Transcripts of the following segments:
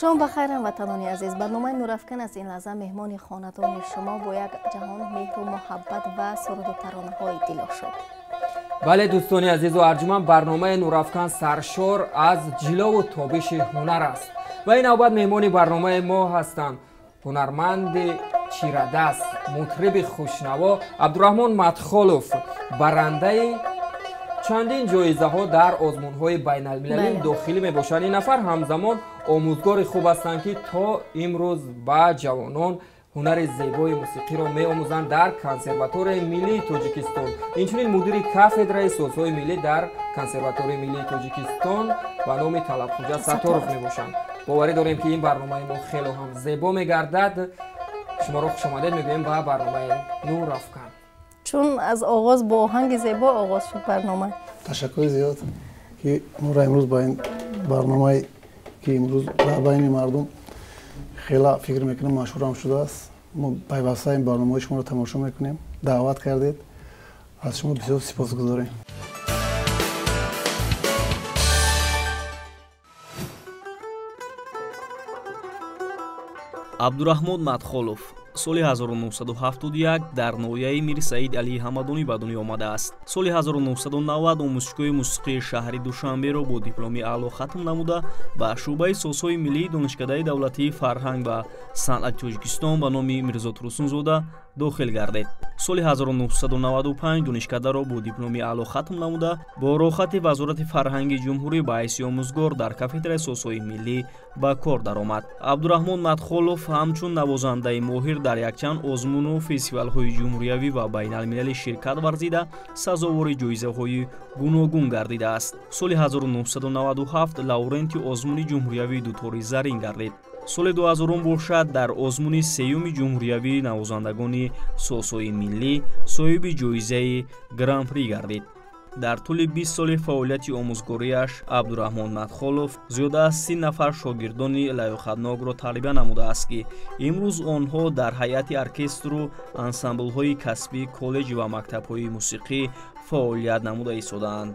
شما بخیر وطنان عزیز. برنامه نورافکن از این لحظه مهمان خاندان شما با یک جهان مهر و محبت و سرود و ترانه‌های دلها شد. بله دوستان عزیز و ارجمند، برنامه نورافکن سرشار از جلو و تابش هنر است و این نوبت مهمان برنامه ما هستند هنرمند چیردست، مطرب خوشنوا عبدالرحمن مدخالوف، برنده چندین جایزه ها در آزمون های بین المللی داخلی می باشند. این نفر همزمان آموزگار خوب هستند که تا امروز با جوانان هنر زیبای موسیقی را می آموزند در کنسرواتوار ملی تاجیکستان. اینچنین مدیر کافدرای سازهای ملی در کنسرواتوار ملی تاجیکستان به نام طلبخوجا ستارов می باشند. باوری داریم که این برنامه ما خیلی هم زیبا می گردد. شما را خوش آمدید میگوییم با برنامه نورافکن. چون از آغاز با آهنگ زیبا آغاز شد برنامه. تشکر زیاد که ما را امروز با این برنامه که امروز در بین مردم خیلی فکر میکنم مشهور هم شده است، ما پیوسته این برنامه شما را تماشا میکنیم. دعوت کردید، از شما بسیار سپاسگزاریم. عبدالرحمن مدخالوف соли 1971 дар ноҳияи Мир Саид Алии Ҳамадонӣ ба дунё омадааст. Соли 1990 омӯзишгоҳи мусиқии шаҳри Душанберо бо дипломи аъло хатм намуда ба шуъбаи созҳои миллии Донишкадаи давлатии фарҳанг ва санъати Тоҷикистон ба номи Мирзо Турсунзода дохил гардид. соли 1995 донишкадаро бо дипломи аъло хатм намуда бо рохати Вазорати фарҳанги ҷумҳурӣ ба ҳайси омӯзгор дар кафедраи созҳои миллӣ ба кор даромад. Абдурахмон Мадхолов ҳамчун навозандаи моҳир дар якчанд озмуну фестивалҳои ҷумҳуриявӣ ва байналмилалӣ ширкат варзида сазовори ҷоизаҳои гуногун гардидааст. Соли 1997 лауренти озмуни ҷумҳуриявии дутори зарин гардид. соли 2000 бошад дар озмуни сеюми ҷумҳуриявии навозандагони созҳои миллӣ соҳиби ҷоизаи гран-при гардид. дар тӯли 20 соли фаъолияти омӯзгориаш Абдурахмон Мадхолов зиёда аз 30 нафар шогирдони лаёқатнокро тарбия намудааст ки имрӯз онҳо дар ҳайати оркестру ансамблҳои касбӣ, коллеҷ ва мактабҳои мусиқӣ фаъолият намуда истодаанд.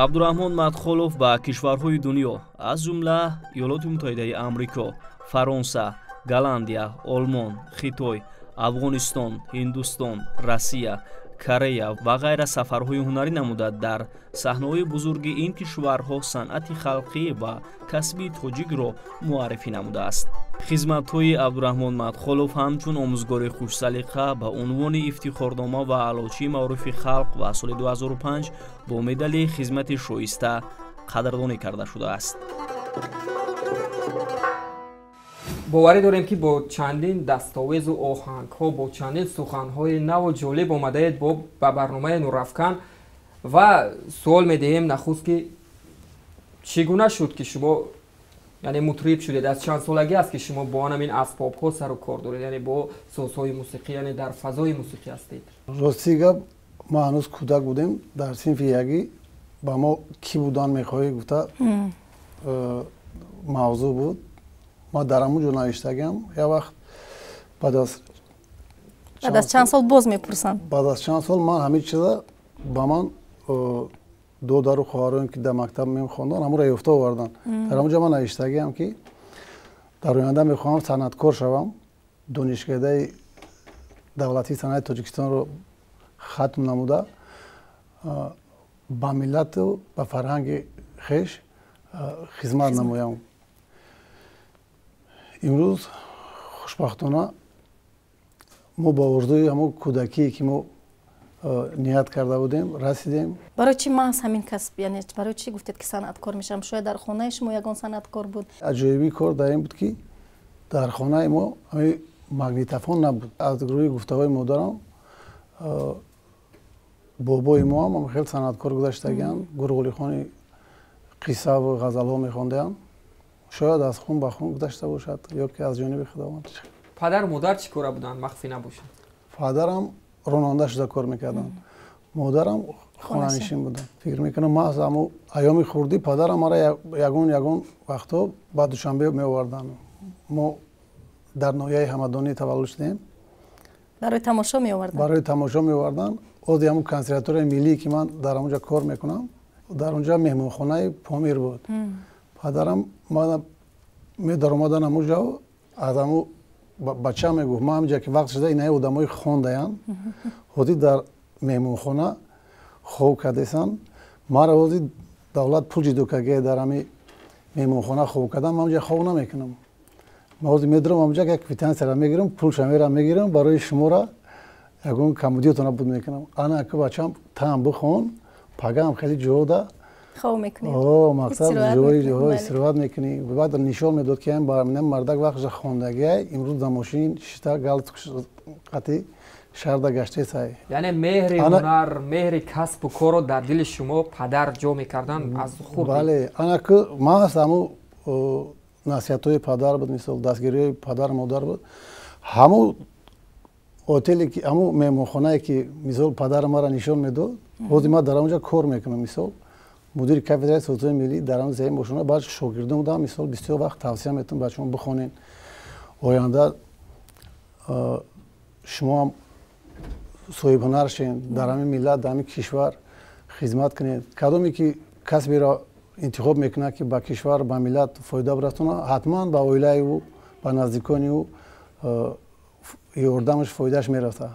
Абдурахмон Мадхолов ба кишварҳои дунё аз ҷумла Иёлоти Муттаҳидаи Амрико, Фаронса, Голландия, Олмон, Хитой, Афғонистон, Ҳиндустон, Россия, Корея ва ғайра сафарҳои ҳунарӣ намуда дар саҳнаҳои бузурги ин кишварҳо санъати халқӣ ва касби тоҷикро муаррифӣ намудааст. хизматҳои Абдурахмон Мадхолов ҳамчун омӯзгори хушсалиқа ба унвони ифтихорнома ва аълочии маъруфи халқ ва соли 2005 бо медали хизмати шоиста қадрдонӣ карда шудааст. باوری داریم که با چندین دستاویز و آهنگ ها با چندین سخن های نو و جالب آمده اید با برنامه نورافکن و سوال می دهیم نخست که چگونه شد که شما یعنی مطرب شدید؟ از چند سالگی است که شما با همین اسباب ها سر و کار دارید، یعنی با سازهای موسیقی، یعنی در فضای موسیقی هستید؟ راستی گپ ما هنوز کودک بودیم، در صنف یکی با ما کی بودن میخواهی گفته موضوع بود. ما در همون جورنالیستگیم یا وقت بعد از چند سال باز میپرسن. بعد از چند سال من همه چیزا با من دو دارو خواهرام که در مکتب میخوندن همون را یافته آوردن. در همونجا من نوشتگیم که در آینده میخوام صنعتکار شوم، دانشکده دولتی صنعت تاجیکستان رو ختم نموده با ملت و با فرهنگ خویش خدمت نمایم. امروز خوشبختانه ما با ارزوی همون کودکی که ما نیت کرده بودیم رسیدیم. برای چی محض همین کسب، یعنی برای چی گفتید که صنعتکار میشم؟ شاید در خانه شما یگان صنعتکار بود؟ عجایبی کار در این بود که در خانه ما همین ماگنیتوفون نبود. از گروه گفتگوی مادرم بابای ما هم خیلی صنعتکار گذاشتگان، گروه خانی قصه و غزل ها میخوندن. شاید از خون به خون گذشته باشد یا که از جانب خداوند. پدر و مادر چی کاره بودن مخفی نباشد؟ پدرم راننده شده کار میکردن، مادرم خانه نشین بودن. فکر میکنم ما از همون ایام خوردی پدرم مرا یگون وقتا بعد دوشنبه میآوردن. ما در ناحیه همدانی تولد شدیم. برای تماشا میآوردن. برای تماشا میآوردن. از همون کنسرواتوار ملی که من در اونجا کار میکنم، در اونجا مهمانخانه پامیر بود. پدرم ما медар омадан ҳамуҷо аз ҳаму бача мегуфт ман ҳаминҷа ки вақт шуда инаи одамои хондаям ҳозӣ дар меҳмонхона хоб кардесан мара ҳозӣ давлат пул ҷидо кардагия дар ҳами меҳмонхона хоб кардам ман ҳаминҷа хоб намекунам ман ҳозӣ медурам ҳаминҷа ки як квитансияра мегирам пулшам мерам мегирам барои шумора ягон камудиётона буд мекунам ана ки бачам таам бихон пагаам хеле ҷода хоб мекунӣ мақсад ҷои истироҳат мекунӣ баъд нишон медод ки мардак вақтша хондагиай имрӯз дар мошин шишта галқати шарда гаштесай яъне меҳри ҳунар меҳри касбу корро дар дили шумо падар ҷо мекардан аз хурд бале ана ки ман ҳаст ҳаму насиҳатҳои падар буд мисол дастгириҳои падар модар буд ҳаму отеле ки ҳаму меҳмонхонае ки мисол падар мара нишон медод ҳозир ман дар онҷа кор мекунам мисол мудири кафедраи соҳатҳои миллӣ дар ҳамин зайи бошона баъд шогирдон будам мисол бисёр вақт тавсия метавонам бачаҳон бихонен оянда шумо ҳам соҳибҳунар шен дар ҳамин миллат дар ҳамин кишвар хизмат кунед кадоме ки касберо интихоб мекунад ки ба кишвар ба миллат фоида бирасона ҳатман ба оилаи ӯ ба наздикони ӯ ёрдамаш фоидаш мерасад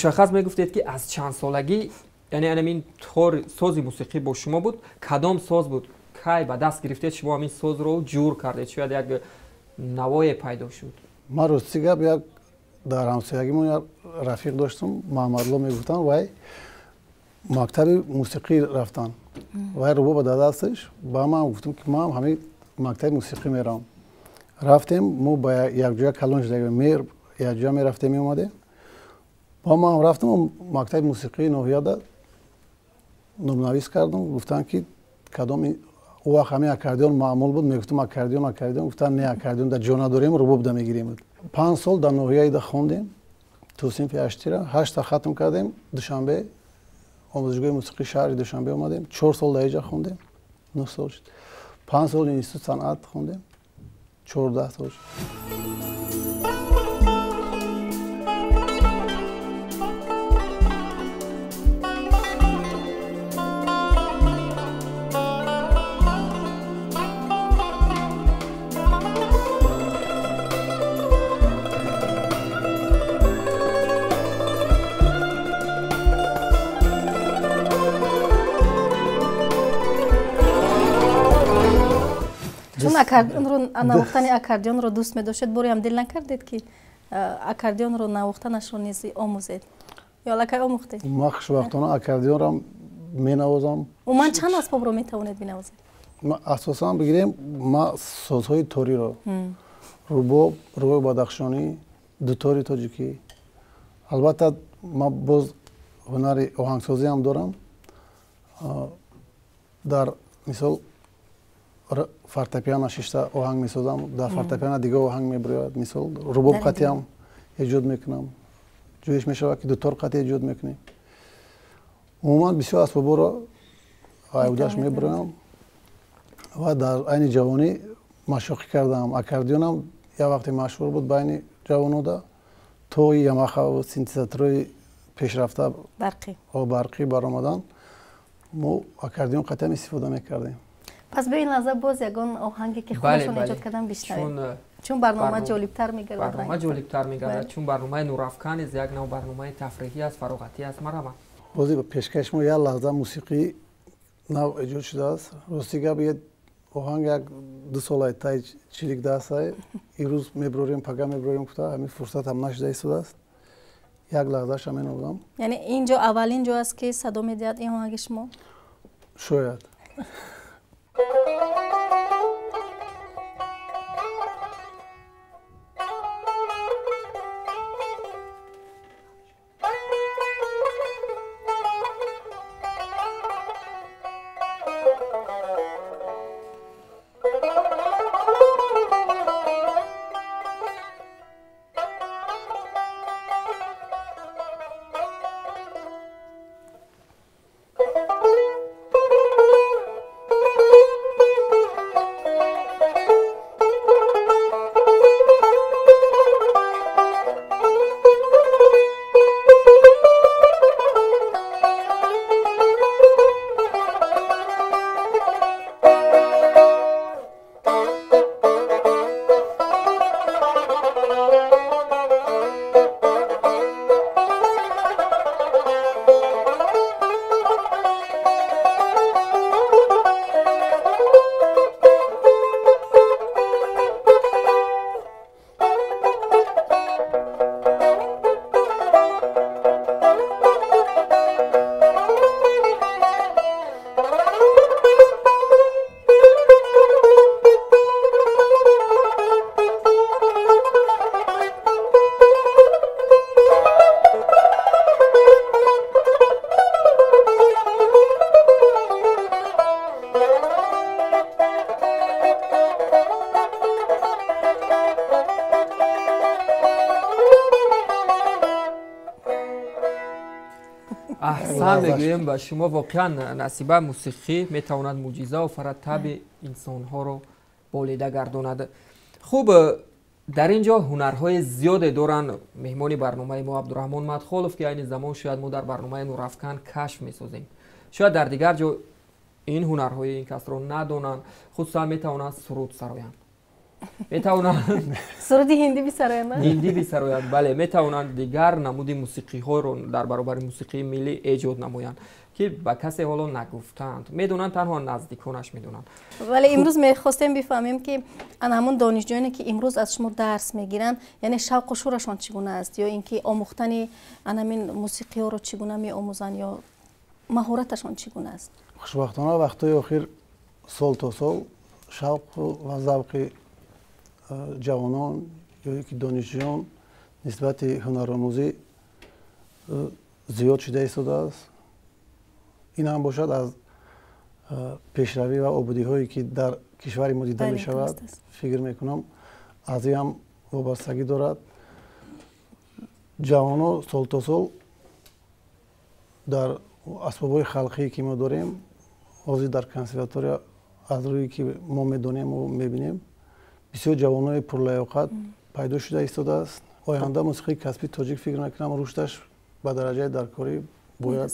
мушаххас мегуфтед ки аз чандсолагӣ яъне ҳамин сози мусиқӣ бо шумо буд кадом соз буд кай ба даст гирифтед шумо ҳамин созро ҷур кардед шояд як навое пайдо шуд ман рости гап як дар ҳамсоягимон як рафиқ доштам маҳмадло мегуфтан вай мактаби мусиқӣ рафтан вай рубоба дар дасташ ба ман гуфтам ки ман ҳамин мактаби мусиқӣ меравам рафтем мо ба якҷоя калон шудагем якҷоя мерафтем меомадем با ما رفتم مکتب موسیقی نوحیادا نمونویس کردم گفتن که کدام او وقت همین اکاردیون معمول بود میگفتم اکاردیون گفتن نه اکاردیون در جونا داریم رباب دا میگیریم 5 سال در نوحیادا خوندیم تو صنف هشتی را 8 تا ختم کردیم دوشنبه آموزشگاه موسیقی شهر دوشنبه اومدیم 4 سال در اینجا خوندیم 9 سال شد 5 سال انستیتوت صنعت خوندیم 14 سال شد چون اکاردیون رو نواختن اکاردیون رو دوست می‌داشتید باری هم دل نکردید که اکاردیون رو نواختنش رو نیز آموزید یا لکه آموختید؟ ما خوشبختانه اکاردیون رو می‌نوازم. و من چند اسباب رو می‌توانید بنوازید؟ ما اساساً بگیریم ما سازهای توری رو رباب، رباب بدخشانی، دوتاری تاجیکی. البته ما باز هنر آهنگسازی هم دارم. дар мисол фортепиано шишта оҳанг месозам, дар фортепиано дигар оҳанг мебурояд. Мисол рубоб қатиам эҷод мекунам. ҷоиш мешавад ки дутор қати эҷод мекунем. умуман бисёр асбобҳоро айвдаш мебуроям ва дар айни ҷавонӣ машоқӣ кардам. Аккордеонам як вақте машҳур буд байни ҷавонода. то ямаха синтезаторҳои пешрафта барқӣ баромадан, мо аккордеон қатиам истифода мекардем. пас ба ин лаҳза боз ягон оҳанге ки худашон эҷод кардан бишнавем, чун барнома ҷолибтар мегардад. барнома ҷолибтар мегардад, чун барномаи Нурафкан низ як нав барномаи тафриҳӣ аст, фароғатӣ аст. Марҳамат. бозӣ ба пешкаш мо як лаҳза мусиқӣ нав эҷод шудааст. рости гап оҳанг як 2 сола тай 40 сай ирӯз мебурорем, пага мебурорем гуфта ҳамин фурсат ҳам нашуда истодааст. як лаҳзаша меновдам. яъне ин ҷо аввалин ҷо аст ки садо медиҳад ин оҳанги шумо? шояд. аҳсан мегӯем ба шумо. воқеан насиба мусиқӣ метавонад мӯъҷиза офарад, таби инсонҳоро болида гардонад. хуб, дар ин ҷо ҳунарҳои зиёде доранд меҳмони барномаи мо Абдураҳмон Мадхолов, ки айни замон шояд мо дар барномаи Нурафкан кашф месозем. шояд дар дигар ҷо ин ҳунарҳои ин касро надонанд, хусусан метавонанд суруд сароянд, метавонанд суруди ҳиндӣ бисароянд. ҳиндӣ бисароянд, бале, метавонанд дигар намуди мусиқиҳоро дар баробари мусиқии миллӣ эҷод намоянд, ки ба касе ҳоло нагуфтанд, медонанд, танҳо наздиконаш медонанд. вале имрӯз мехостем бифаҳмем ки ана ҳамон донишҷӯёне ки имрӯз аз шумо дарс мегиранд, яъне шавқу шӯрашон чӣ гуна аст, ё ин ки омӯхтани анамин мусиқиҳоро чӣ гуна меомӯзанд, ё маҳораташон чӣ гуна аст? хушбахтона вақтҳои охир сол то сол шавқу ва завқи ҷавонон ё ки донишҷӯён нисбати ҳунаромӯзӣ зиёд шуда истодааст. ин ҳам бошад аз пешравӣ ва обудиҳое ки дар кишвари мо дида мешавад, фикр мекунам аз ин ҳам вобастагӣ дорад. ҷавоно сол то сол дар асбобҳои халқие ки мо дорем, ҳозир дар консерватория аз рӯе ки мо медонему мебинем, бисёр ҷавонои пурлаёқат пайдо шуда истодааст. оянда мусиқии касби тоҷик фикр мекунам рушташ ба дараҷаи даркорӣ бояд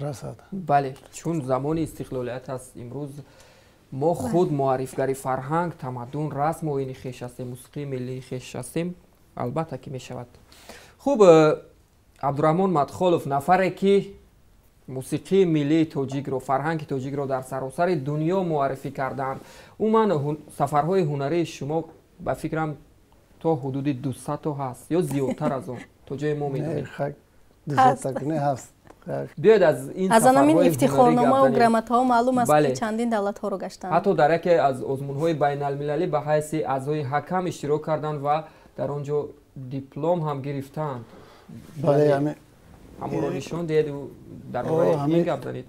расад. бале, чун замони истиқлолият аст, имрӯз мо худ муаррифгари фарҳанг, тамаддун, расму оини хеш ҳастем, мусиқии миллии хеш ҳастем, албатта ки мешавад. хуб, Абдураҳмон Мадхолов, нафаре ки мусиқии миллии тоҷикро, фарҳанги тоҷикро дар саросари дунё муаррифӣ кардаанд. умуман сафарҳои ҳунарии шумо ба фикрам то ҳудуди 200 ҳаст ё зиёдтар аз он, то ҷои мо медонем. биёед аз ин анамин ифтихорнома ва грамотаҳо маълум аст ки чандин давлатҳоро гаштанд. ҳатто дар яке аз озмунҳои байналмилалӣ ба ҳайси аъзои ҳакам иштирок карданд ва дар он ҷо диплом ҳам гирифтанд. ҳамонро нишон диҳед дар бораи ин гап занед.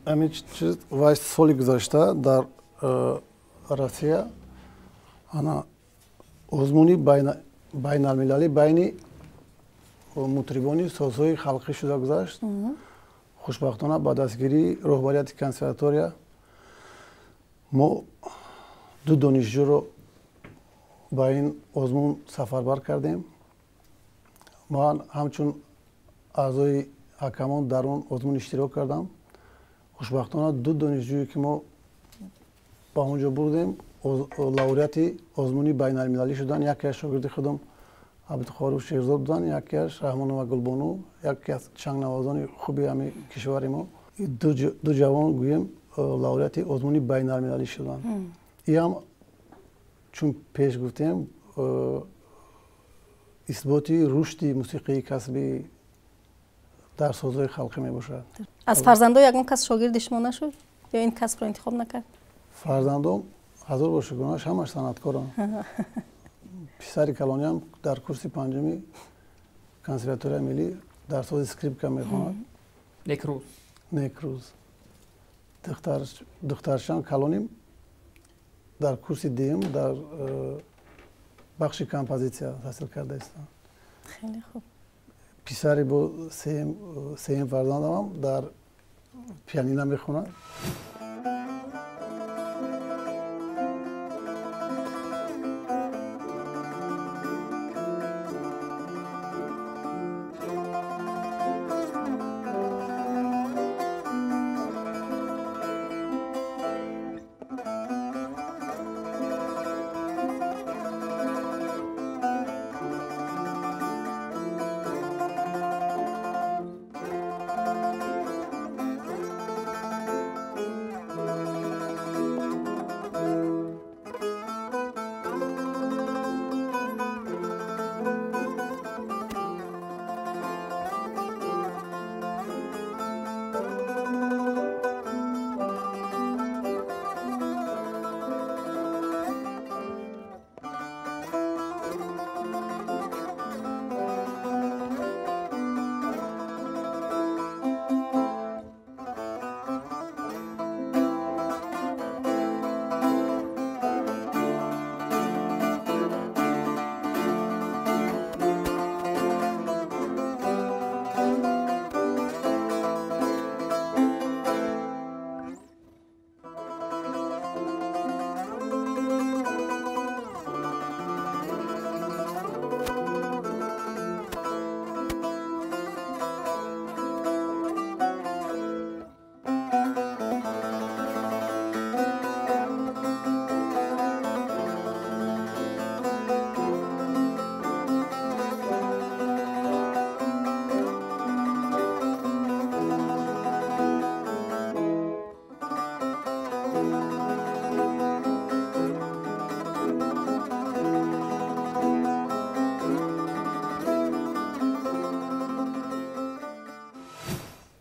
همین چیز وای سالی گذشته در روسیه انا آزمونی بین المللی بین مطربانی سازهای خلقی شده گذشت. خوشبختانه با دستگیری رهبریت کنسرواتوریا ما دو دانشجو رو با این آزمون سفربر کردیم. من همچون اعضای حکمان در اون آزمون اشتراک کردم. خوشبختانه دو دانشجویی که ما با اونجا بردیم لауریات آزمونی بین المللی شدن. یکی از شاگرد خودم عبدالخالق و شیرزاد بودن، یکی از رحمان و گلبانو، یکی از چنگ نوازان خوبی همین کشور ما. دو جوان گویم لауریات آزمونی بین المللی شدن. این هم چون پیش گفتیم اثباتی رشد موسیقی کسبی در سازهای خلقی می باشد. از فرزندان یکم کس شاگرد شما نشد یا این کسب رو انتخاب نکرد؟ فرزندان هزار باشه گناهش همش صنعتکارن. پسر کلانی هم در کورس پنجمی کنسرواتوری ملی در ساز اسکریپکا میخواند. نیکروز. دخترشان کلانیم در کورس دیم در بخش کمپوزیسیون تحصیل کرده هستند. خیلی خوب. پسری با سیم فرزندم هم در پیانینا میخواند.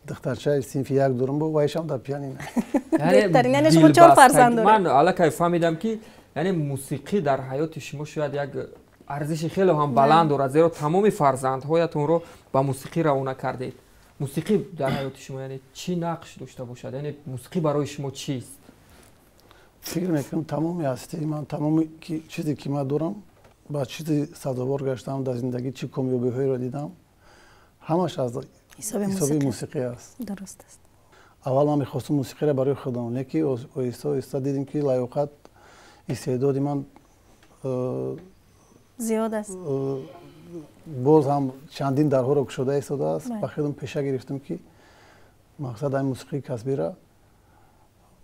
دخترچه صنف یک دورم بود و ایشان در پیانینه. بهترین یعنی شما 4 فرزند دارید. من حالا که فهمیدم که یعنی موسیقی در حیات شما شاید یک ارزش خیلی هم بلند داره، زیرا تمام فرزندهایتون رو با موسیقی روانه کردید. موسیقی در حیات شما یعنی چی نقش داشته باشد؟ یعنی موسیقی برای شما چیست؟ فکر میکنم تمامی هستی. من تمام چیزی که من دارم با چیزی سازگار گشتم در زندگی، چی کامیابی هایی را دیدم، همش از حساب موسیقی است. درست است. اول من میخواستم موسیقی را برای خودم، لیکن آهسته دیدیم که لیاقت استعداد من زیاد است. باز هم چندین درها را گشوده ایستاده است. با خودم پیشه گرفتم که مقصد این موسیقی کسبی را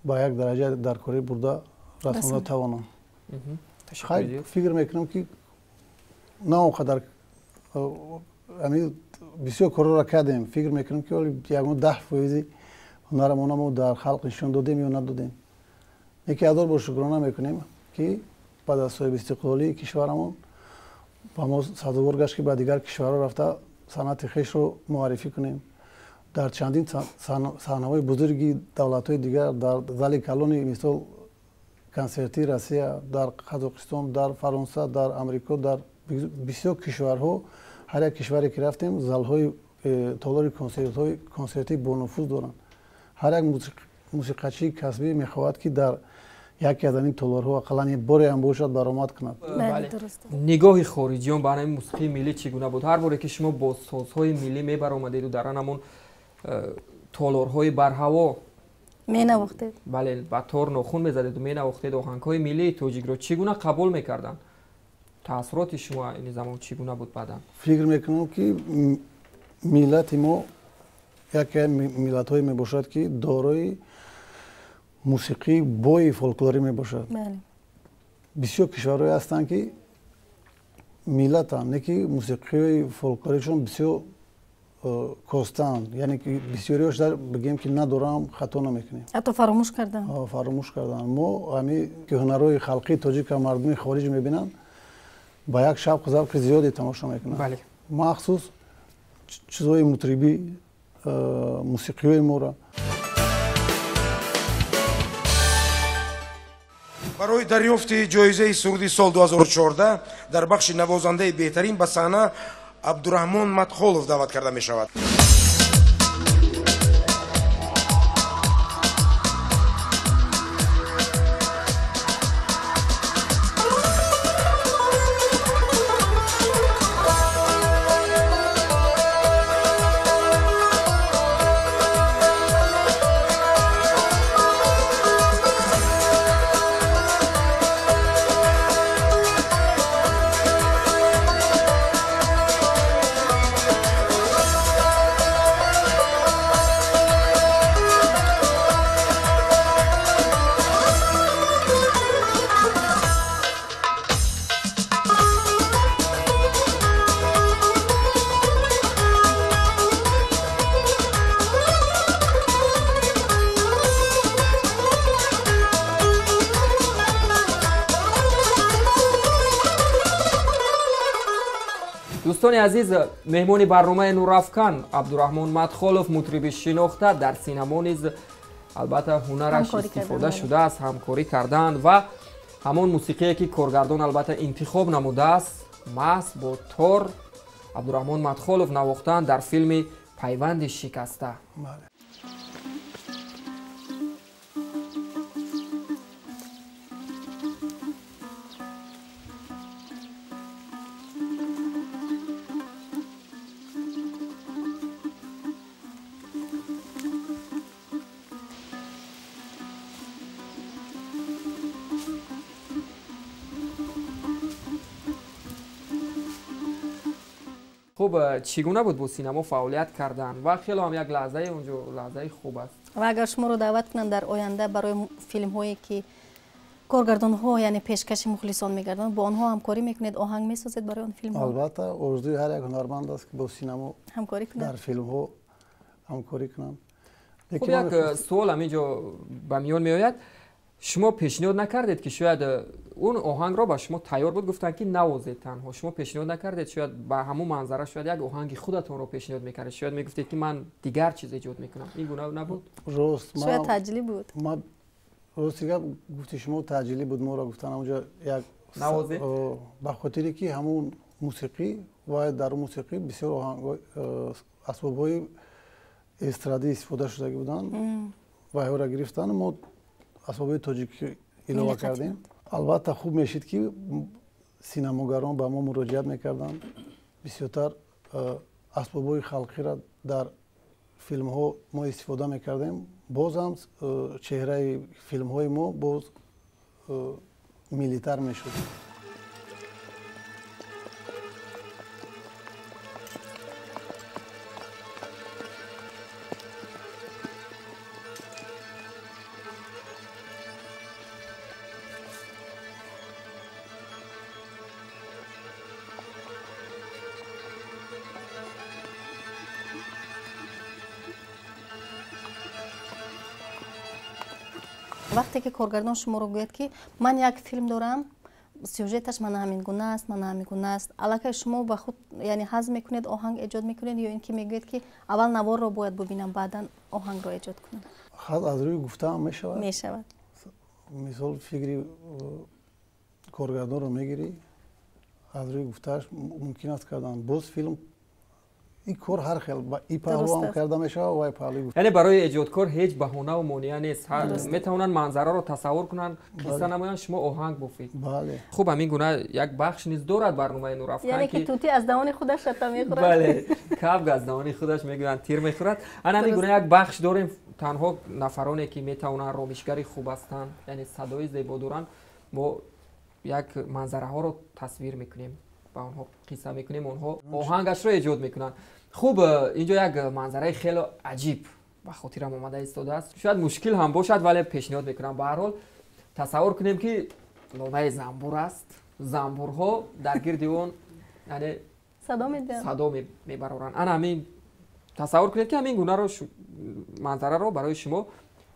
با یک درجه در کاری برده رسانده توانم. فکر میکنم که نه اونقدر بسیار کار را کردیم. فکر میکنم که ولی یکم 10% هنرمون در خلق نشون دادیم یا ندادیم. یکی ادار با شکرانه میکنیم که بعد از صاحب استقلالی کشورمون با ما سازگار گشت که با دیگر کشورها رفته صنعت خویش رو معرفی کنیم. در چندین صحنه‌های بزرگی دولت‌های دیگر در زل کلانی مثل کنسرتی روسیه، در قزاقستان، در فرانسه، در امریکا، در بسیار کشورها، هر یک کشوری که رفتیم زل‌های تالار کنسرتی با نفوذ دارند. هر یک мусиқачии касбӣ мехоҳад ки дар яке аз ин толорҳо ақаллан як боре ҳам бошад баромад кунад. нигоҳи хориҷиён ба ҳамин мусиқии миллӣ чӣ гуна буд? Ҳар боре ки шумо бо созҳои миллӣ мебаромадеду дар ҳамон толорҳои барҳаво менавохтед, бале ба тор нохун мезадеду менавохтед, оҳангҳои миллии тоҷикро чӣ гуна қабул мекарданд? таъссуроти шумо ин замон чӣ гуна буд баъдан? фикр мекунам ки миллати мо яке миллатҳое мебошад ки дорои мусиқии бои фолклорӣ мебошад. бисёр кишварҳое ҳастанд ки миллатанд, не ки мусиқиҳои фолклоришон бисёр костаанд, яъне ки бисёриҳош бигем ки надорам хато намекунем, ҳатто фаромӯш кардан. фаромӯш кардан. мо ҳамин ки ҳунарҳои халқии тоҷик ва мардуми хориҷ мебинанд ба як шавқу завқи зиёде тамошо мекунанд. махсус чизҳои мутрибӣ мусиқиҳои моро барои дарёфти ҷоизаи суруди соли 2014 дар бахши навозандаи беҳтарин ба саҳна абдураҳмон матхолов даъват карда мешавад. дӯстони азиз, меҳмони барномаи Нурафкан Абдураҳмон Матхолов мутриби шинохта дар синемо низ албатта ҳунараш истифода шудааст, ҳамкорӣ карданд ва ҳамон мусиқие ки коргардон албатта интихоб намудааст маҳз бо тор Абдураҳмон Матхолов навохтаанд дар филми Пайванди шикаста. خب چگونه بود با سینما فعالیت کردن و خیلی هم یک لحظه اونجا لحظه خوب است و اگر شما رو دعوت کنن در آینده برای فیلم هایی که کارگردان ها یعنی پیشکش مخلصان میگردن با آنها همکاری میکنید آهنگ میسازید برای آن فیلم ها؟ البته آرزوی هر یک هنرمند است که با سینما همکاری کنه در فیلم ها همکاری کنن. خب یک سوال همینجا به میان میآید شما پیشنهاد نکردید که شاید اون آهنگ را با شما تیار بود گفتن که نوازید تنها شما پیشنهاد نکردید شاید با همون منظره شاید یک آهنگ خودتون رو پیشنهاد میکردید شاید میگفتید که من دیگر چیز ایجاد میکنم این گونه نبود راست شاید تعجیلی بود ما راست گفتی شما تعجیلی بود ما را گفتن اونجا یک نوازید به خاطری که همون موسیقی و در موسیقی بسیار آهنگ اسباب‌های استرادی استفاده شده بودن و اون را گرفتن ما اسباب تاجیکی ilova کردیم. البته خوب میشید که سینماگران به ما مراجعت میکردن بسیارتر اسباب‌های خلقی را در فیلم ها ما استفاده میکردیم باز هم چهره فیلم های ما باز میلیتر میشد. وقتی که کارگردان شما رو گوید که من یک فیلم دارم سیوژتش من همین گونه است من همین گونه است الکی شما با خود یعنی هضم میکنید آهنگ ایجاد میکنید یا اینکه میگوید که اول نوار رو باید ببینم بعدا آهنگ رو ایجاد کنم خود از روی گفتم میشود مثال فکری کارگردان رو میگیری از روی گفتهش ممکن است کردن باز فیلم این کار هر خیل این پهلوان کرده میشه و وای پهلوی بود. یعنی برای ایجادکار هیچ بهونه و مانعی نیست. میتونن منظره رو تصور کنن، قصه نمایان، شما آهنگ بافید. بله. خوب همین گونه یک بخش نیز دارد برنامه نورافکن یعنی که توتی از دهان خودش شتا میخورد. بله، کبک از دهان خودش میگوین تیر میخورد. انا همین گونه یک بخش داریم تنها نفرانی که میتونن رامشگری خوب هستن، یعنی صدای زیبا دارن، ما یک منظره ها رو تصویر میکنیم، با اونها قصه میکنیم، اونها آهنگش رو ایجاد میکنن. خوب اینجا یک منظره خیلی عجیب به خاطرم اومده ایستاده است. شاید مشکل هم باشد ولی پیشنهاد میکنم. به هر حال تصور کنیم که لانه زنبور است. زنبورها در گرد اون یعنی صدا میبرارن. انا همین تصور کنید که همین گونه رو منظره رو برای شما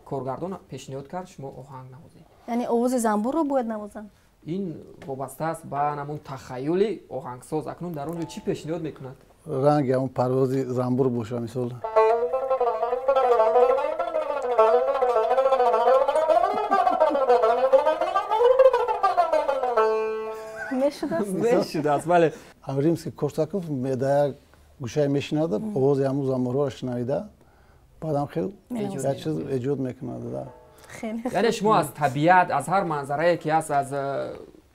کارگردان پیشنهاد کرد، شما آهنگ نوازید. یعنی آواز زنبور رو باید نوازن. این وابسته است به همون تخیل آهنگساز. اکنون در اونجا چی پیشنهاد میکند؟ رنگ همون پرواز زنبور باشه مثلا. میشده است. بله. римский Корсаков در گوشه میشناده آواز همون زنبور رو شنیده بعدم خیلی یک چیز ایجاد میکنه. یعنی شما از طبیعت، از هر منظره که هست، از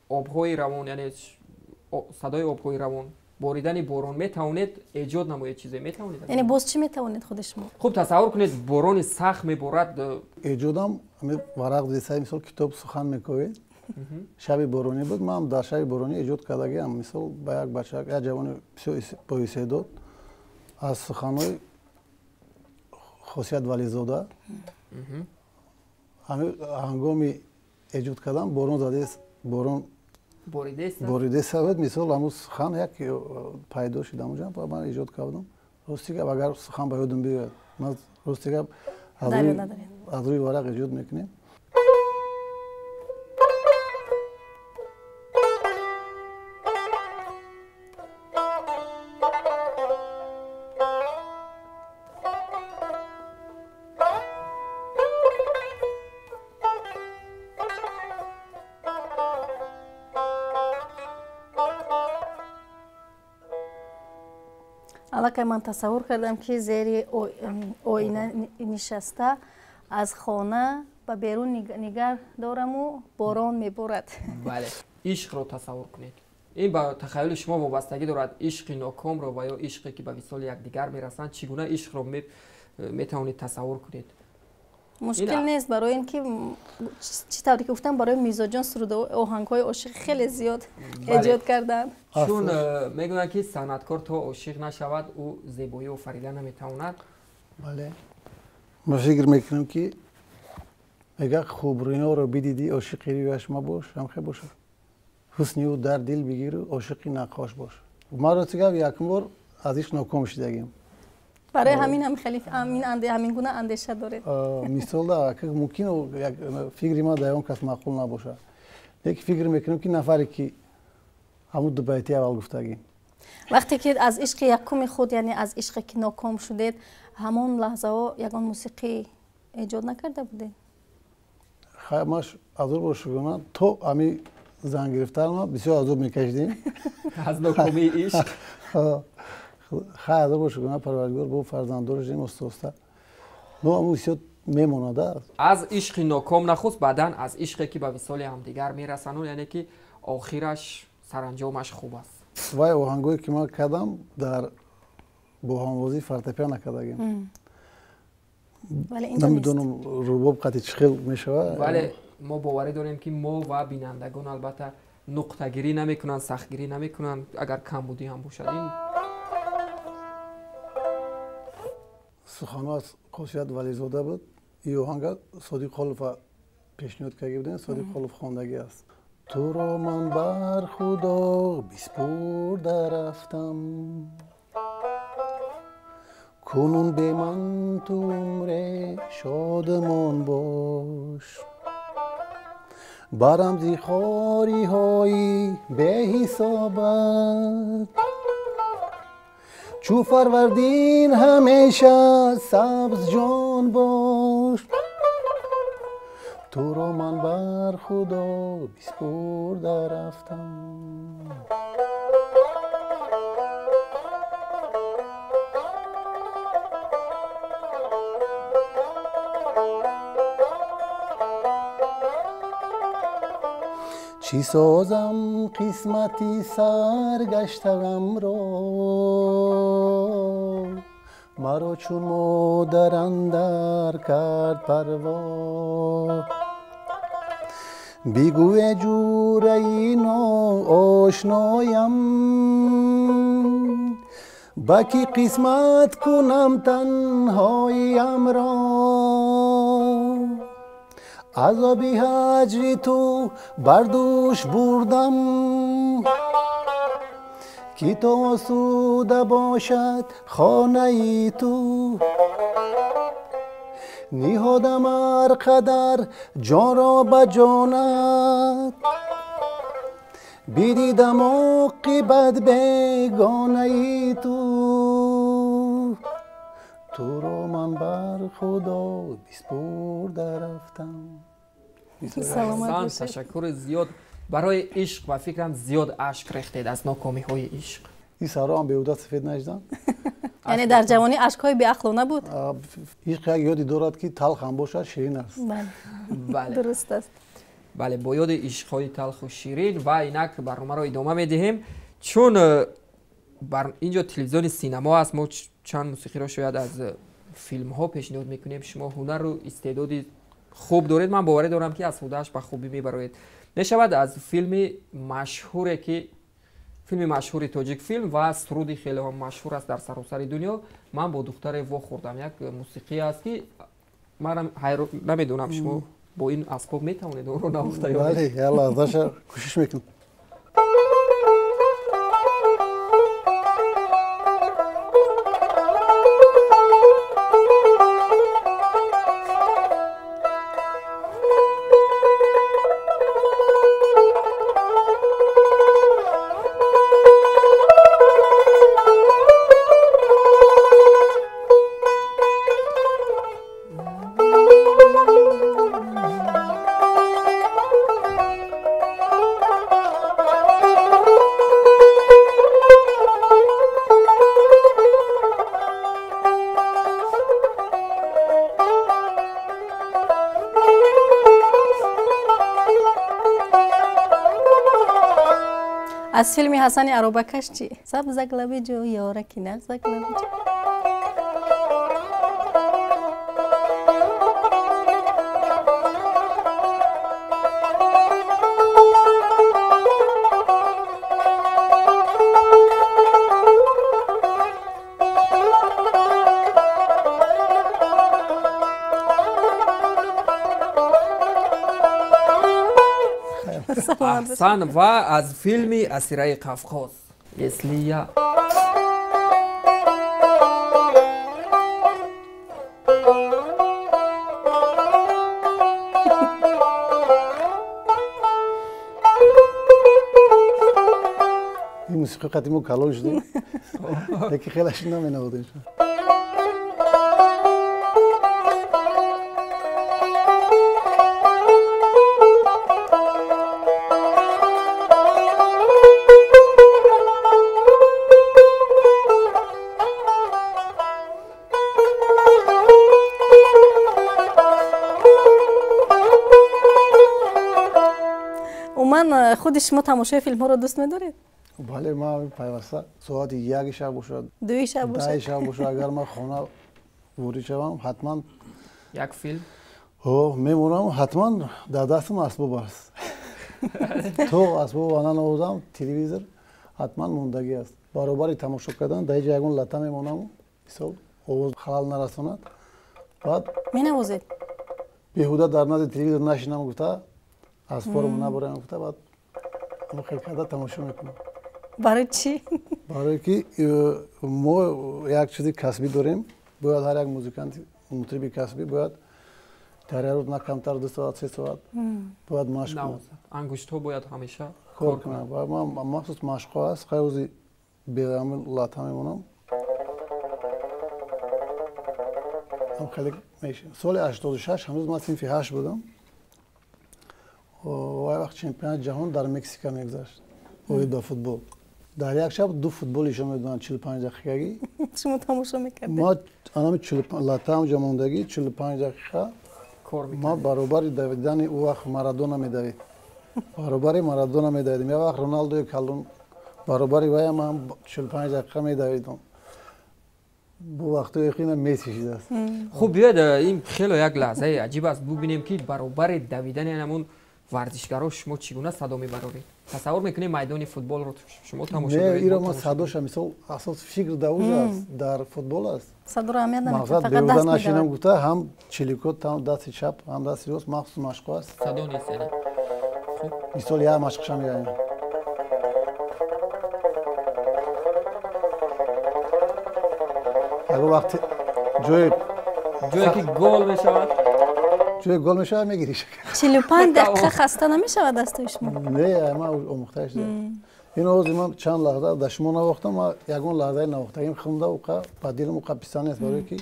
آبهای روان، یعنی صدای آبهای روان، باریدن باران میتونید ایجاد نمایید چیزی میتونید. یعنی باز چی میتونید خود شما؟ خوب تصور کنید باران سخت میبارد. ایجادم ورق دیسای مثلا کتاب سخن میکنید. شب بارانی بود، من در شب بارانی ایجاد کردم. مثلا با یک بچه یک جوان با استعداد از سخنهای خاصیت ولیزاده همه هنگامی ایجاد کردم باران زده است، باران باریده است. مثلا همون سخن یک پیدا شد اونجا من ایجاد کردم. راستی که اگر سخن به یادم بیاد من راستی که از روی ورق ایجاد میکنیم. الان من تصور کردم که زیر آینه نشسته از خانه به بیرون نگاه دارم و باران میبارد. بله. عشق رو تصور کنید. این با تخیل شما وابستگی دارد. عشق ناکام رو و یا عشقی که به وصال یکدیگر میرسند چگونه عشق رو میتونید تصور کنید. مشکل نیست برای اینکه چی طوری که گفتم برای میزاجان سروده و آهنگ‌های عاشق خیلی زیاد ایجاد کردن. چون میگن که صنعتکار تا عاشق نشود او زیبایی آفریدن نمیتواند. بله. ما فکر میکنم که اگر خوبروینا رو بدیدی عاشقی رویش مباش هم خیلی باشه. حسنی او در دل بگیر و عاشقی نقاش باش. ما را تیگه یک بار ازش ناکام شدیم. برای همین خیلی همین گونه اندیشه دارید. مثال دا که ممکن یک فکری ما دیوان کس معقول نباشه. یک فکر میکنم که نفری که همون دو بیتی اول گفتگیم. وقتی که از عشق یکم خود یعنی از عشق که ناکام شدید همون لحظه ها یگان موسیقی ایجاد نکرده بودید؟ خیلی ماش عذر باشگونه تو امی زنگ گرفتن ما بسیار عذر میکشیدیم. از ناکامی عشق. خیلی عذر باشگونه پروردگار با فرزندانش این استوسته. نو امو بسیار میمونده. از عشق ناکام نخست بعدن از عشقی که به وصال همدیگر میرسنن یعنی که آخرش سرانجامش خوب است. وای آهنگایی که ما کردم در بوهانوازی فورتپیانو کردیم. ولی اینجا نیست. نمیدونم رباب قطعی چخیل میشه. ولی ما باوری داریم که ما و بینندگان البته نقطه گیری نمیکنن، سخت گیری نمیکنن اگر کمبودی هم باشد. این سخنها از خاصیت ولیزاده بود. این آهنگ صادق خلف پیشنهاد کرده بودن. صادق خلف خواندگی است. تو را من بر خدا بسپرده رفتم، کنون به من تو عمر شادمان باش. برم زی خواری های به حسابت، چو فروردین همیشه سبز جان باش. تو را من بر خدا بسپرده رفتم. چی سازم قسمتی سرگشتم را مرا چون مادر اندر کرد پروا بیگوی جوره اینا آشنایم با کی قسمت کنم تنهاییم را عذابی هجری تو بردوش بردم کی تو آسوده باشد خانه ای تو نهادم هر قدر جان را به جانت بدیدم عاقبت بیگانه ای تو را من بر خدا بسپرده رفتم. احسان، تشکر زیاد برای عشق و فکرم زیاد اشک ریختید از ناکامی های عشق. این سارا هم بیهوده سفید نشدن. یعنی در جوانی اشک‌های بی‌عقل نبود. عشق یک یادی دارد که تلخ هم باشد شیرین است. بله درست است. بله، با یاد عشق‌های تلخ و شیرین و اینک برنامه را ادامه می‌دهیم. چون اینجا تلویزیون سینما است، ما چند موسیقی را شاید از فیلم ها پیشنهاد میکنیم. شما هنر و استعدادی خوب دارید، من باوری دارم که از خودش به خوبی میبرید. نشود از فیلم مشهوری که فیلم مشهوری تاجیک فیلم و سرودی خیلی هم مشهور است در سراسر دنیا، من با دختر وا خوردم. یک موسیقی است که من نمیدونم شما با این اسباب میتونید اون رو نواخته یا بله، یالا ازش کوشش میکنم. از فیلم حسن عروبکش چی؟ سبز لب جو یارکی نزد لب جو. احسن. و از فیلم اسیرای قفقاز اسلیا این موسیقی قدیمو کلان شده یکی خیلیش نمینوادیم. من خود شما تماشای فیلم ها رو دوست می‌دارید؟ بله، من پیوسته ساعت 1 شب باشد 2 شب باشد 10 شب باشد اگر من خانه ورود شوم حتما یک فیلم میمونم، حتما در دستم اسباب است. تو اسباب آنها نوازم، تلویزیون حتما موندگی است. برابر تماشا کردن در اینجا یگون لطه میمونم، مثال آواز خلال نرساند. بعد مینوازید بیهوده در نزد تلویزیون نشینم گفته اسبارم نبرم گفته، بعد من خیلی کرده تماشا میکنم. برای چی؟ برای که ما یک چیزی کسبی داریم، باید هر یک موزیکانت مطرب کسبی باید در روز نه کمتر 2 ساعت 3 ساعت باید مشق کنه. انگشت ها باید همیشه کار کنه. باید من مخصوص مشق ها است، خیلی روزی بیرامل لاته میمونم. خیلی میشه. سال 86 هنوز من صنف 8 بودم و وقت چمپیونات جهان در مکزیک میگذشت با فوتبال. در یک شب 2 فوتبالیشون میدونن 45 دقیقگی. شما تماشا میکردید؟ ما آنام 45 لاته هم جمعوندگی 45 دقیقه ما برابر دویدن او وقت مارادونا میدوید. баробари Марадона медоидем. Як вақт Роналдои калон баробари вай ҳам 45 дақиқа медоидам. бу вақтҳо яқина Месси шудааст. хуб биёед ин хело як лаҳзаи аҷиб аст бубинем ки баробари давидани ҳамон варзишгаро шумо чӣ гуна садо мебароред? Тасаввур мекунед майдони футболро шумо тамошо не иро ма садоша мисол асос фикр давуж аст дар футбол аст. Садоро аҳамият намекунад, мақсад фақат беҳуда даст нашинам медавад. гуфта ҳам чиликот ҳам дасти чап ҳам дасти рост махсус машқо аст. садо нест яъне. мисол як машқшам яъне ягон вақти ҷое ки гол мешавад ҷое гол мешавад мегирӣ шакар 45 дақиқа хаста намешавад дастои шумо? не ман омӯхтааш дидам. ин ҳозир ман чанд лаҳза дар шумо навохтам ва ягон лаҳзаи навохтагим хунда уқа ба дилам уқа писан нест барое ки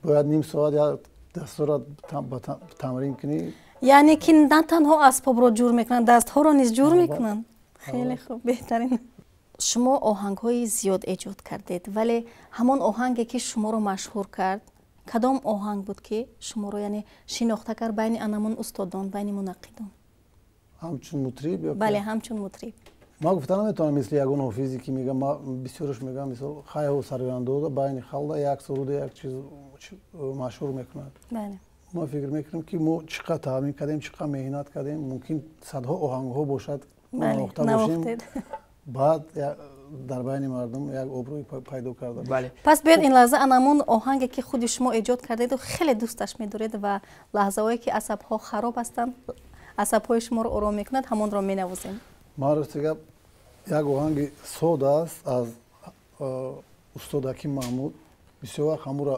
бояд ним соат я дастора тамрин кунӣ. яъне ки на танҳо асбобро ҷур мекунанд, дастҳоро низ ҷур мекунанд. хеле хуб, беҳтарин. шумо оҳангҳои зиёд эҷод кардед, вале ҳамон оҳанге ки шуморо машҳур кард, кадом оҳанг буд ки шуморо яъне шинохта кард байни анамон устодон, байни мунаққидон? ҳамчун мутриб ё бале, ҳамчун мутриб. ман гуфта наметавонам мисли ягон ҳофизе ки мегам бисёрш мегам мисол хайҳо саргояндоза байни халда як суруда як чиз машҳур мекунад. бале ма фикр мекунем ки мо чӣ қадр таъмин кардем чӣ қадр меҳнат кардем мумкин садҳо оҳангҳо бошад бале, навохта бошем навохтед. баъд дар байни мардум як обрӯи пайдо карда бале пас биёед ин лаҳза анамон оҳанге ки худи шумо эҷод кардеду хеле дӯсташ медоред ва лаҳзаҳое ки асабҳо хароб ҳастанд, асабҳои шуморо ором мекунад, ҳамонро менавозем. ман рости гап як оҳанги сода аст аз устод ҳаким маҳмуд бисёр вақт ҳамуро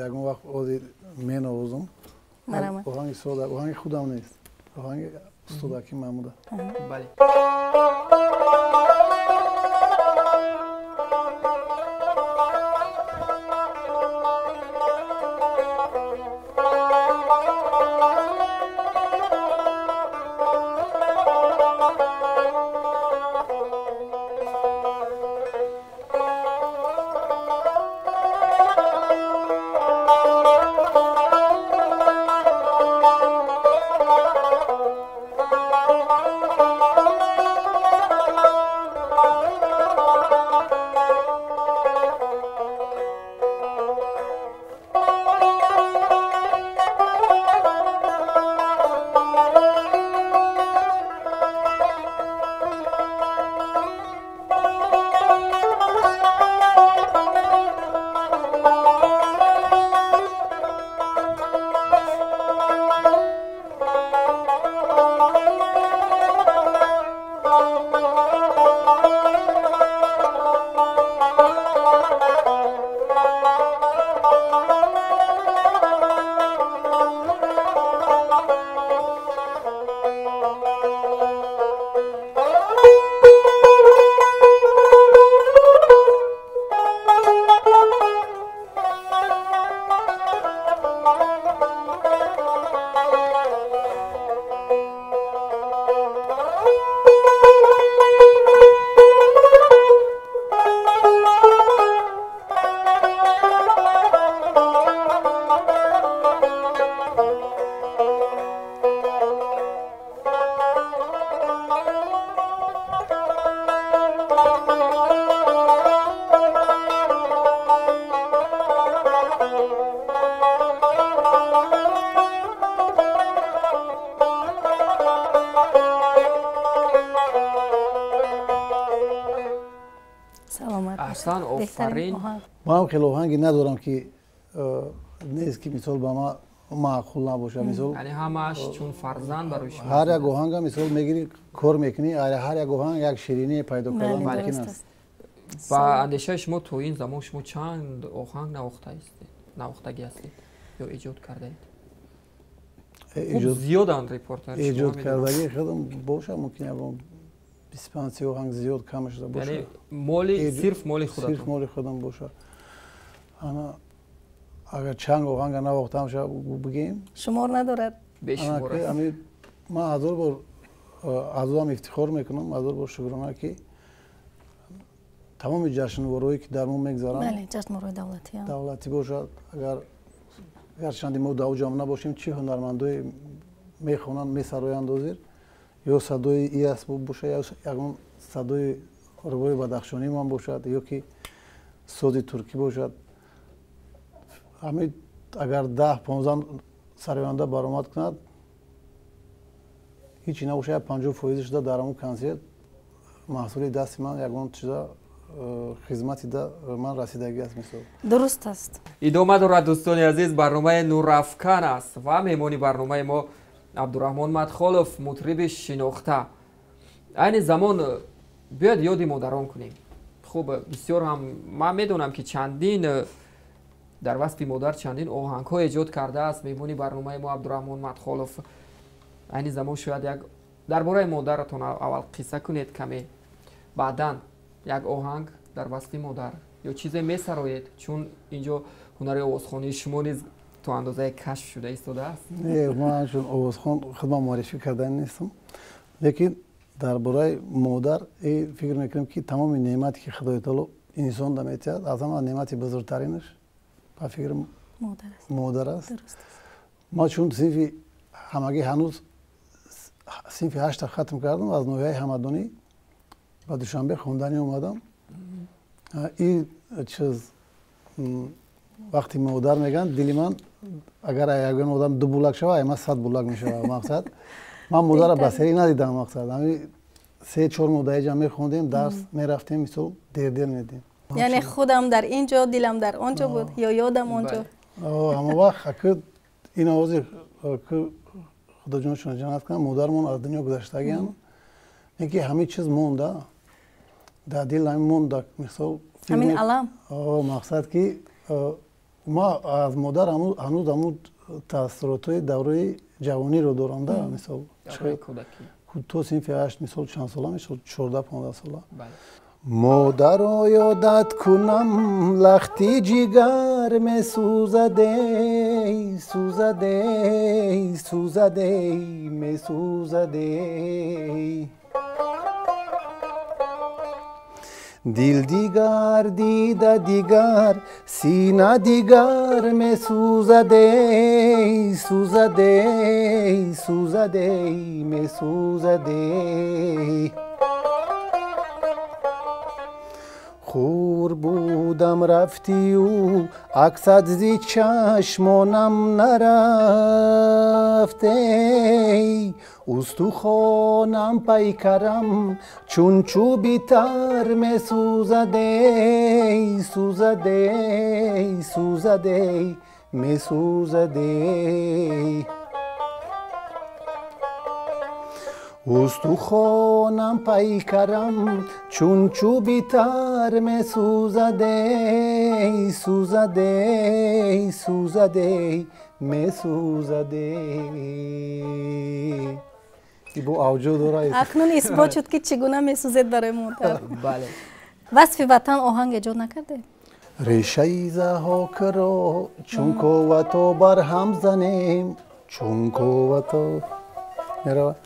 ягон вақт ҳозир менавозам. Марамат. оҳанги сода оҳанги худам нест оҳанги устод ҳаким маҳмуд аст. бале аҳсан офарин. ман ҳам хеле оҳанге надорам ки нест ки мисол ба ман маъқул набошад мисол яъне ҳамааш чун фарзанд барои шумо ҳар як оҳанга мисол мегирӣ кор мекунӣ ҳар як оҳанг як шириние пайдо кардан Бале, мумкин дуруст аст. аст. ба андешаи шумо то ин замон шумо чанд оҳанг навохтагӣ ҳастед ё эҷод кардаед? зиёданд репортари шумо эҷод медонам. кардагӣ худам бошад мумкин ягон 25 оҳанг зиёд кам шуда бошад. яъне моли сирф моли сирф худатон. моли худам бошад. ана агар чанд оҳанга навохтам шуд бигем шумор надорад. бешумор аст. ман ҳазор бор аз ӯам ифтихор мекунам ҳазор бор шукрона ки тамоми ҷашнворое ки дар мо мегзаранд бале, ҷашнворои давлатӣ давлатӣ бошад агар гарчанде мо дар ӯ ҷамъ набошем чӣ ҳунармандое мехонанд месароянд ҳозир ё садои и асбоб бошад ё ягон садои рубои бадахшонӣ бошад ё ки сози туркӣ бошад. ҳамин агар 10-15 сароянда баромад кунад ҳичи набошад 50% шуда дар ҳамон консерт маҳсули дасти ман ягон чиза хизмати да ман расидаги аст мисол. дуруст аст. идома дорад дӯстони азиз, барномаи нурафкан аст ва меҳмони барномаи мо абдураҳмон мадхолов, мутриби шинохта. айни замон биёед ёди модарон кунем. хуб бисёр ҳам ман медонам ки чандин дар васфи модар чандин оҳангҳо эҷод кардааст меҳмони барномаи мо абдураҳмон мадхолов. айни замон шояд як дар бораи модаратон аввал қисса кунед каме, баъдан як оҳанг дар васфи модар ё чизе месароед, чун инҷо ҳунари овозхонии шумо низ то андозае кашф шуда истодааст. ман чун овозхон худман муаррифӣ кардан нестам, лекин дар бораи модар фикр мекунем ки тамоми неъмате ки худои таоло инсонда метиҳад, аз ҳама неъмати бузургтаринаш ба фикрам модар аст. ман чун синфи ҳамагӣ ҳанӯз синфи 8 хатм кардам, аз ноҳияи ҳамадонӣ ба душанбе хонданӣ омадам. ин чиз вақти модар мегӯянд, дили ман агар ягон одам 2 булак шава, ай ман 100 булак мешава. мақсад ман модара басери надидам. мақсад ҳамин 3-4 модаи ҷам мехондем, дарс мерафтем, мисол дер медем. яъне худам дар ин ҷо, дилам дар он ҷо буд ё ёдам он ҷо. ҳама вақт ин овози худоҷонашон ҷаннат кунад, модармон аз дунё гузаштагиам, ин ки ҳамин чиз монда дар дил ҳамин монда. мисол ҳамин алам. мақсад ки ман аз модар ҳанӯз ҳамун таассуротҳои давраи ҷавониро дорам. да мисол то синфи 8 мисол чанд сола мешуд, 14-15 сола. модаро ёдат кунам лахти ҷигар месӯзадей, сӯзадей, сӯзадей, месӯзадей. дил дигар, дида дигар, сина дигар месӯзадей, сӯзадей, сӯзадей, месӯзадей. хур будам рафтию аксат зи чашмонам нарафтей, устухонам пайкарам чун чӯби тар месӯзадей, сӯзадей, сӯзадей, месӯзадей. устухонам пайкарам чун чӯби тар месӯзадей, сӯзадей, сӯзадей, месӯзадей. бо авҷо дора. акнун исбот шуд ки чӣ гуна месӯзед барои модар. васфи ватан оҳанг эҷод накардед? решаи заҳокро чун ковато барҳам занем, чун ковато меравад.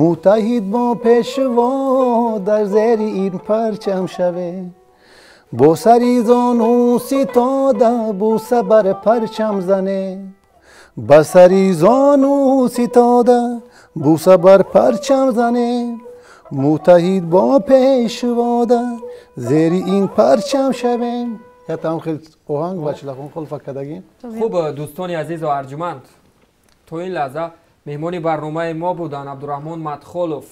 муттаҳид бо пешво дар зери ин парчам шавем, бо сари зону ситода буса бар парчам занем, ба сари зону ситода буса бар парчам занем, муттаҳид бо пешвода зери ин парчам шавем. ятам хел оҳанг ва чилахон холфа кардагим. хуб дӯстони азизу арҷуманд, то ин лаҳза меҳмони барномаи мо буданд абдураҳмон мадхолов,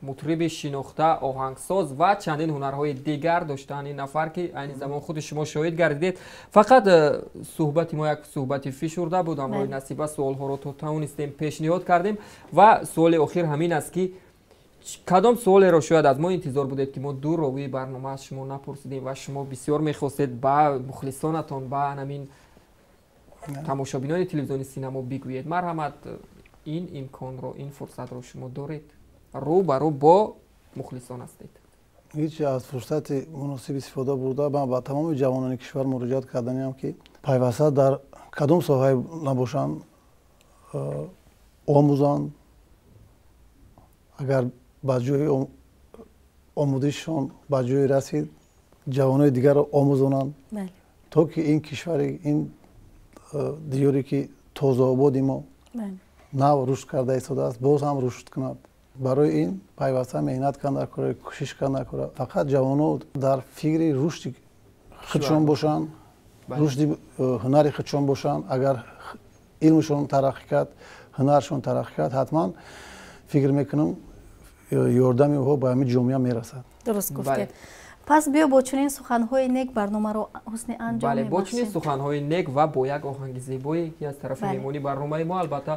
мутриби шинохта, оҳангсоз ва чандин ҳунарҳои дигар доштаанд ин нафар ки айни замон худи шумо шоҳид гардидед. фақат суҳбати мо як суҳбати фишурда буд, амрои насиба суолҳоро то тавонистем пешниҳод кардем ва суоли охир ҳамин аст ки кадом суолеро шояд аз мо интизор будед ки мо дур ровии барнома аз шумо напурсидем ва шумо бисёр мехостед ба мухлисонатон, ба анамин тамошобинони телевизиони синамо бигӯед. марҳамат, ин имконро, ин фурсатро шумо доред, рӯ ба рӯ бо мухлисон ҳастед. ҳеҷ аз фурсати муносиб истифода бурда ман ба тамоми ҷавонони кишвар муроҷиат карданиам ки пайваста дар кадом соҳае набошанд омӯзанд, агар ба ҷои омӯзишшон ба ҷои расид ҷавонони дигарро омӯзонанд, то ки ин кишвари ин диёре ки тозаободи мо нав рушд карда истодааст, боз ҳам рушд кунад. барои ин пайваста меҳнат канда кора, кӯшиш канда кора. Фақат ҷавоно дар фикри рушди худшон бошанд, рушди ҳунари худшон бошанд. Агар илмшон тараққӣ кард, ҳунаршон тараққӣ кард, ҳатман фикр мекунам ёрдами оҳо ба ҳамин ҷомеа мерасад. дуруст гуфтед. пас биё бо чунин суханҳои нек барномаро ҳусни анҷом бале, бо мебахшем. чунин суханҳои нек ва бо як оҳанги зебое ки аз тарафи меҳмони барномаи мо албатта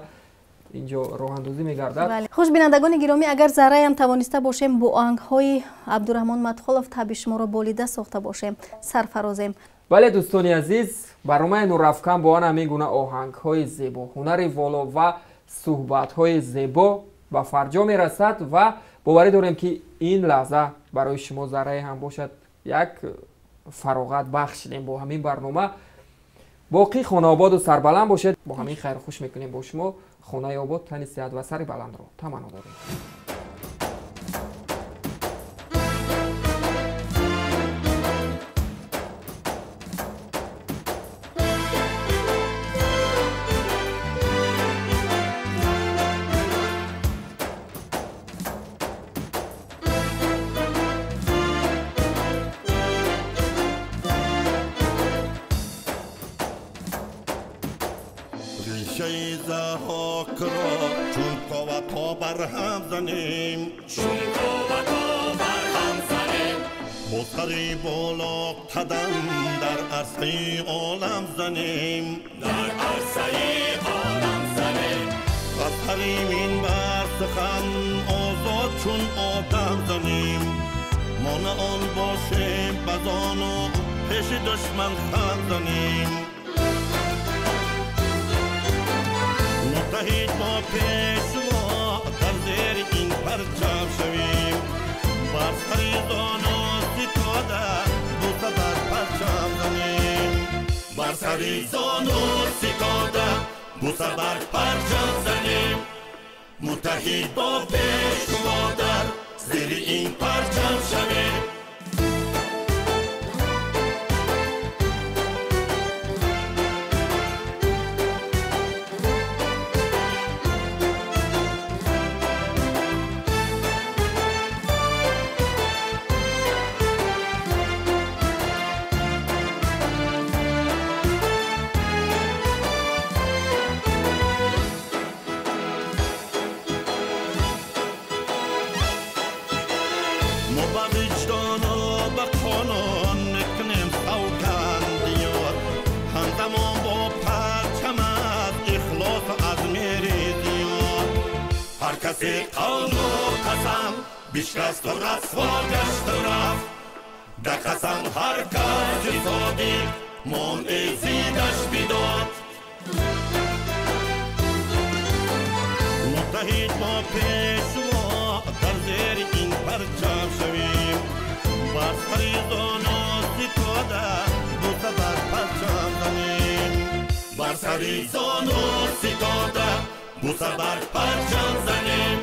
инҷо роҳандозӣ мегардад. хушбинандагони гиромӣ, агар зарраям тавониста бошем бо оҳангҳои Абдураҳмон Матхолов таби шуморо болида сохта бошем, сарфарозем. бале дӯстони азиз, барномаи Нурафкан бо он ҳамин гуна оҳангҳои зебо, ҳунари воло ва суҳбатҳои зебо ба фарҷо мерасад ва боварӣ дорем ки ин лаҳза барои шумо заррае ҳам бошад як фароғат бахшидем бо ҳамин барнома. боқӣ хонаободу сарбаланд бошед. бо ҳамин хайрухуш мекунем бо шумо хонаи обод, тани сеҳат ва сари баландро таманно дорем. سری بالا قدم در عرصه عالم زنیم، در عرصه عالم زنیم. از حریمین بر سخن آزاد چون آدم زنیم. ما نه آن باشیم بزان و پیش دشمن خند زنیم. متحد با پیشوا در زیر این پرچم شویم. بر سریزان بر سری زانو ستاده بوسه بر پرچم زنیم. متحد با پیشوا در زیر این پرچم شویم. کسی قول و قسم بیشکست و رسوا گشت و رفت. در قسم هر کسی صادق منعزیدش بداد. متحد با پیشوا در زیر این پرچم شویم. بر سریزان و ستاده بوسه بر پرچم زنیم. بر سریزان و ستاده بوسه بر پرچم زنیم.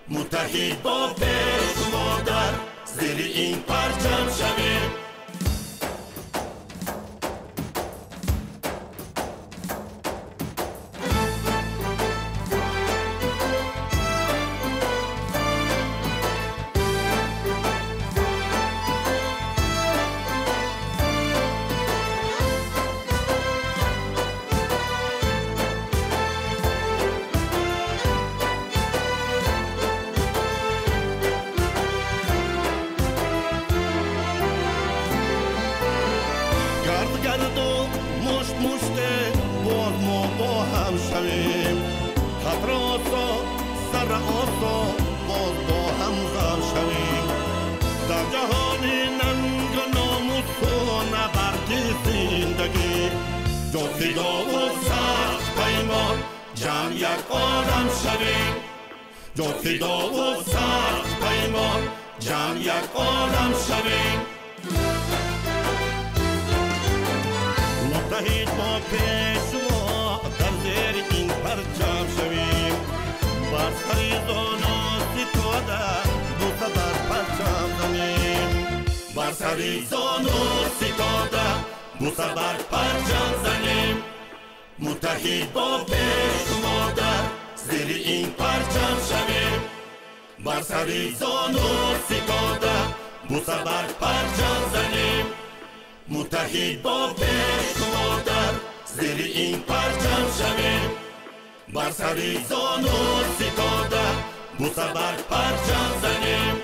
متحد با پیشوا در زیر این پرچم شویم. فدا و سخت پیمان جمع یک عالم شویم. متحد با پیشوا در زیر این پرچم شویم. بر سریزان و ستاده بوسه بر پرچم زنیم. بر سریزان و ستاده بوسه بر پرچم زنیم. متحد با پیشوا در زیر این پرچم شویم. بر سری زانو ستاده بوسبر پرچم زنیم متحد با پیشوا در زیر این پرچم شویم بر سری زانو ستاده بوسبر پرچم زنیم